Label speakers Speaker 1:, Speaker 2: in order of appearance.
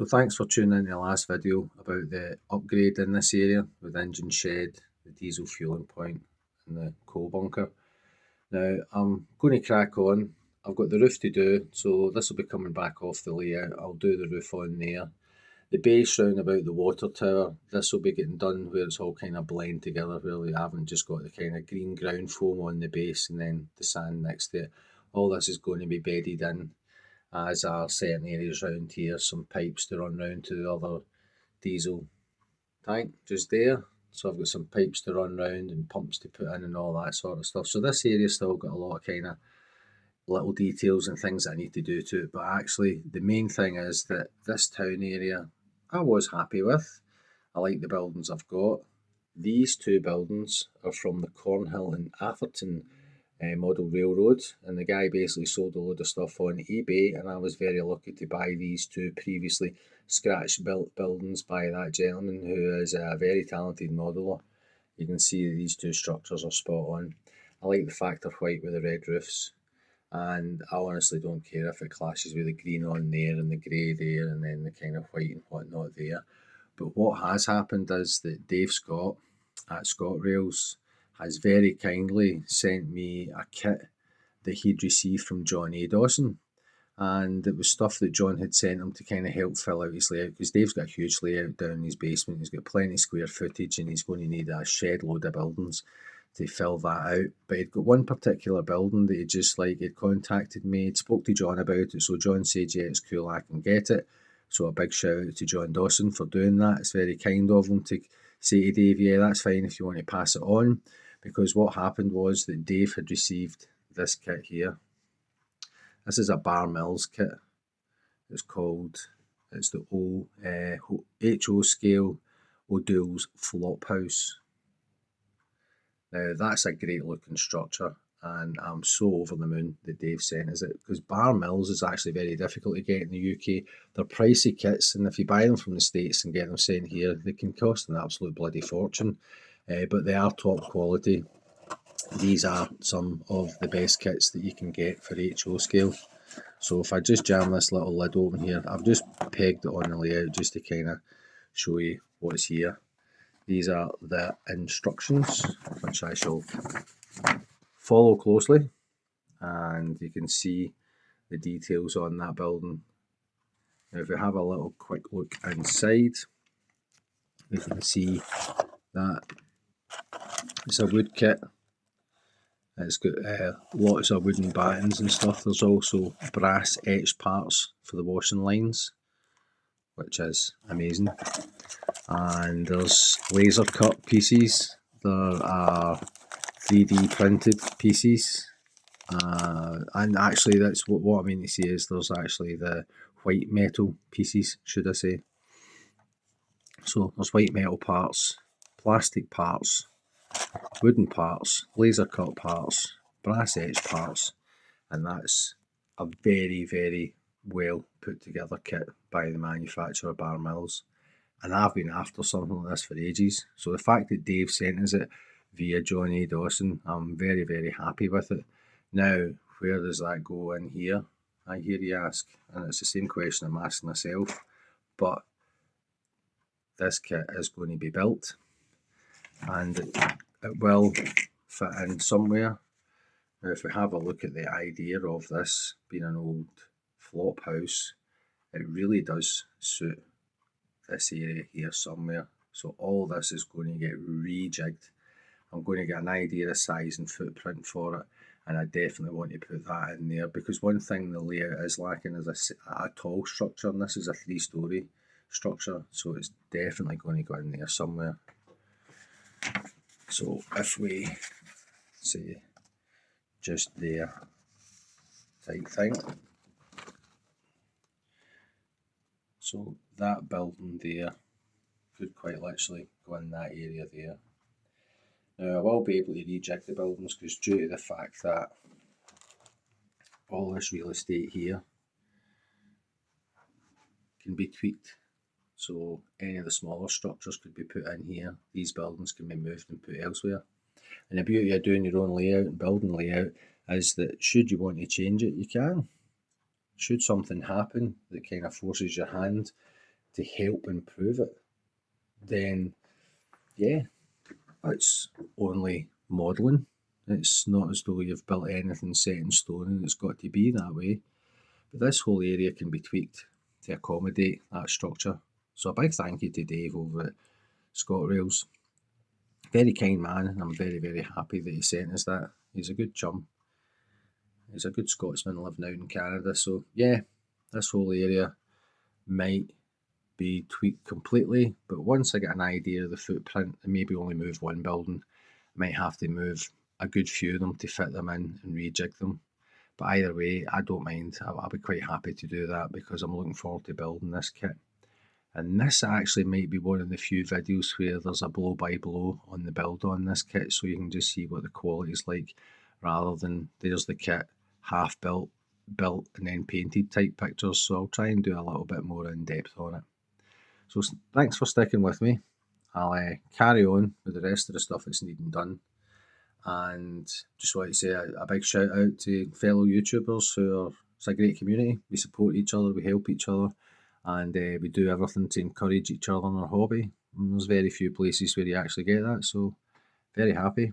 Speaker 1: So thanks for tuning in to the last video about the upgrade in this area with the engine shed, the diesel fueling point and the coal bunker. Now I'm going to crack on. I've got the roof to do, so this will be coming back off the layout. I'll do the roof on there. The base round about the water tower, this will be getting done where it's all kind of blend together, really. I haven't just got the kind of green ground foam on the base and then the sand next to it. All this is going to be bedded in, as are certain areas around here, some pipes to run round to the other diesel tank just there. So I've got some pipes to run round and pumps to put in and all that sort of stuff. So this area's still got a lot of kind of little details and things that I need to do to it. But actually the main thing is that this town area I was happy with. I like the buildings I've got. These two buildings are from the Cornhill and Atherton model railroad, and the guy basically sold a load of stuff on eBay, and I was very lucky to buy these two previously scratch built buildings by that gentleman who is a very talented modeller. You can see these two structures are spot on. I like the fact they're white with the red roofs, and I honestly don't care if it clashes with the green on there and the grey there and then the kind of white and whatnot there. But what has happened is that Dave Scott at Scott Rails has very kindly sent me a kit that he'd received from John A. Dawson, and it was stuff that John had sent him to kind of help fill out his layout, because Dave's got a huge layout down in his basement. He's got plenty of square footage and he's going to need a shed load of buildings to fill that out. But he'd got one particular building that he'd contacted me, he'd spoke to John about it, so John said, yeah, it's cool, I can get it. So a big shout out to John Dawson for doing that. It's very kind of him to say to Dave, yeah, that's fine if you want to pass it on. Because what happened was that Dave had received this kit here. This is a Bar Mills kit. It's the HO scale O'Doul's Flop House. Now that's a great looking structure, and I'm so over the moon that Dave sent us it, because Bar Mills is actually very difficult to get in the UK. They're pricey kits, and if you buy them from the States and get them sent here, they can cost an absolute bloody fortune. But they are top quality. These are some of the best kits that you can get for HO scale. So if I just jam this little lid open here, I've just pegged it on the layout just to kind of show you what's here. These are the instructions, which I shall follow closely, and you can see the details on that building. Now if we have a little quick look inside, we can see that it's a wood kit. It's got lots of wooden battens and stuff. There's also brass etched parts for the washing lines, which is amazing. And there's laser cut pieces. There are 3D printed pieces. And actually that's what I mean to say is there's actually the white metal pieces, should I say. So there's white metal parts, plastic parts, wooden parts, laser cut parts, brass etched parts, and that's a very, very well put together kit by the manufacturer Bar Mills. And I've been after something like this for ages. So the fact that Dave sent us it via John A. Dawson, I'm very, very happy with it. Now, where does that go in here? I hear you ask, and it's the same question I'm asking myself, but this kit is going to be built, and it will fit in somewhere. Now if we have a look at the idea of this being an old flop house, it really does suit this area here somewhere. So all this is going to get rejigged. I'm going to get an idea of size and footprint for it, and I definitely want to put that in there, because one thing the layout is lacking is a tall structure, and this is a 3-story structure, so it's definitely going to go in there somewhere. So if we say just there type thing, so that building there could quite literally go in that area there. Now I will be able to rejig the buildings, because due to the fact that all this real estate here can be tweaked, so any of the smaller structures could be put in here, these buildings can be moved and put elsewhere. And the beauty of doing your own layout and building layout is that should you want to change it, you can. Should something happen that kind of forces your hand, to help improve it, then yeah, it's only modelling. It's not as though you've built anything set in stone and it's got to be that way. But this whole area can be tweaked to accommodate that structure. So a big thank you to Dave over at ScotRails. Very kind man, and I'm very, very happy that he sent us that. He's a good chum. He's a good Scotsman living out in Canada. So yeah, this whole area might be tweaked completely, but once I get an idea of the footprint and maybe only move one building, I might have to move a good few of them to fit them in and rejig them. But either way, I don't mind. I'll be quite happy to do that because I'm looking forward to building this kit. And this actually might be one of the few videos where there's a blow by blow on the build on this kit, so you can just see what the quality is like, rather than there's the kit half built, and then painted type pictures. So I'll try and do a little bit more in depth on it. So thanks for sticking with me. I'll carry on with the rest of the stuff that's needing done. And just want to say a big shout out to fellow YouTubers it's a great community. We support each other, we help each other, and we do everything to encourage each other in our hobby. And there's very few places where you actually get that, so very happy.